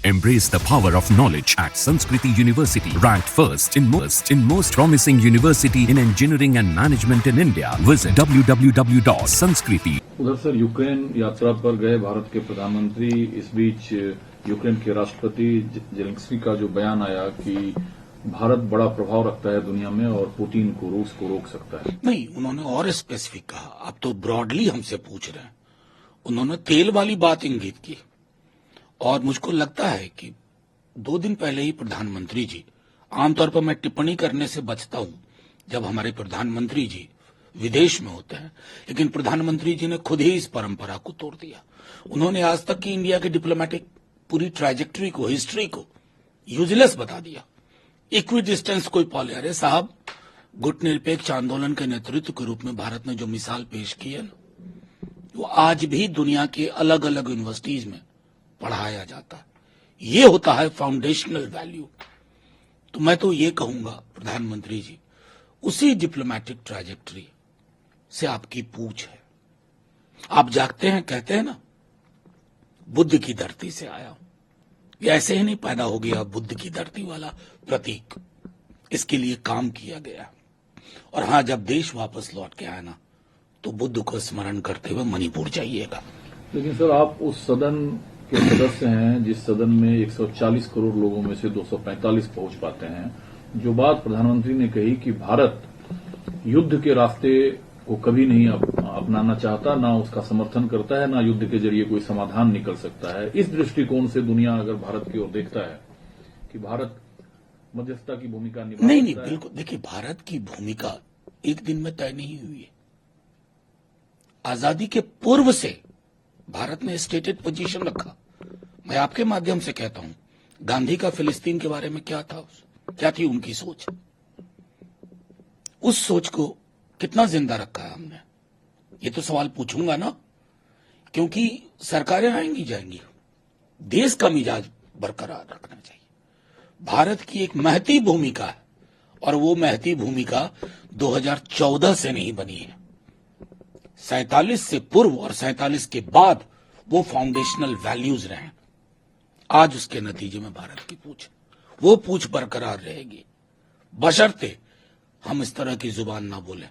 Embrace the power of knowledge at Sanskriti University, ranked first in most promising university in engineering and management in India. Visit www.sanskriti. उधर sir Ukraine यात्रा पर गए भारत के प्रधानमंत्री, इस बीच Ukraine के राष्ट्रपति जेलेंस्की का जो बयान आया कि भारत बड़ा प्रभाव रखता है दुनिया में और पुतिन को, रूस को रोक सकता है। नहीं, उन्होंने और स्पेसिफिक कहा। आप तो ब्रॉडली हमसे पूछ रहे हैं। उन्होंने तेल वाली बात इंगित की और मुझको लगता है कि 2 दिन पहले ही प्रधानमंत्री जी, आमतौर पर मैं टिप्पणी करने से बचता हूं जब हमारे प्रधानमंत्री जी विदेश में होते हैं, लेकिन प्रधानमंत्री जी ने खुद ही इस परंपरा को तोड़ दिया। उन्होंने आज तक की इंडिया के डिप्लोमेटिक पूरी ट्रैजेक्टरी को, हिस्ट्री को यूजलेस बता दिया। इक्वी डिस्टेंस कोई पॉलिसी, अरे साहब, गुटनिरपेक्ष आंदोलन के नेतृत्व के रूप में भारत ने जो मिसाल पेश की है ना, वो आज भी दुनिया के अलग अलग यूनिवर्सिटीज में पढ़ाया जाता है। ये होता है फाउंडेशनल वैल्यू। तो मैं तो ये कहूंगा प्रधानमंत्री जी, उसी डिप्लोमेटिक ट्रैजेक्टरी से आपकी पूछ है। आप जागते हैं, कहते हैं ना, बुद्ध की धरती से आया हूं। ये ऐसे ही नहीं पैदा हो गया बुद्ध की धरती वाला प्रतीक, इसके लिए काम किया गया। और हां, जब देश वापस लौट के आया ना, तो बुद्ध को स्मरण करते हुए मणिपुर जाइएगा। लेकिन सर, आप उस सदन के सदस्य हैं जिस सदन में 140 करोड़ लोगों में से 245 पहुंच पाते हैं। जो बात प्रधानमंत्री ने कही कि भारत युद्ध के रास्ते को कभी नहीं अपनाना चाहता, ना उसका समर्थन करता है, ना युद्ध के जरिए कोई समाधान निकल सकता है, इस दृष्टिकोण से दुनिया अगर भारत की ओर देखता है कि भारत मध्यस्थता की भूमिका निभा नहीं, बिल्कुल। देखिए, भारत की भूमिका एक दिन में तय नहीं हुई है। आजादी के पूर्व से भारत ने स्टेटेड पोजीशन रखा। मैं आपके माध्यम से कहता हूं, गांधी का फिलिस्तीन के बारे में क्या था, क्या थी उनकी सोच? उस सोच को कितना जिंदा रखा है हमने, ये तो सवाल पूछूंगा ना, क्योंकि सरकारें आएंगी जाएंगी, देश का मिजाज बरकरार रखना चाहिए। भारत की एक महती भूमिका है और वो महती भूमिका 2014 से नहीं बनी है। 47 से पूर्व और 47 के बाद वो फाउंडेशनल वैल्यूज रहे। आज उसके नतीजे में भारत की पूछ, वो पूछ बरकरार रहेगी, बशर्ते हम इस तरह की जुबान ना बोलें